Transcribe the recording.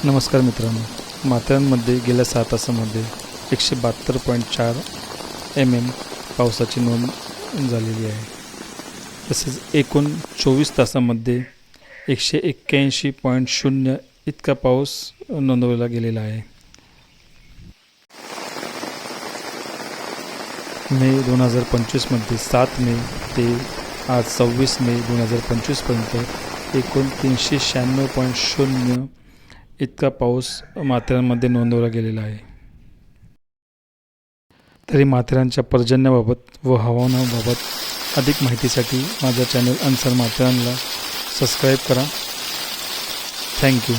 नमस्कार मित्रांनो, माथेरानमध्ये गेल्या 6 तासामध्ये 172.4 mm पावसाची नोंद झालेली आहे. तसेच एकूण 24 तासामध्ये 181.0 इतका पाऊस नोंदवला गेलेला आहे. मे 2025मध्ये 7 मे ते आज 26 मे 2025पर्यंत एकूण 396.0 इतका पाऊस माथेरानमध्ये नोंदवला गेलेला आहे. तरी माथेरानच्या पर्जन्याबाबत व हवामानाबाबत अधिक माहितीसाठी माझा चॅनल अन्सर माथेरानला सबस्क्राईब करा. थँक्यू.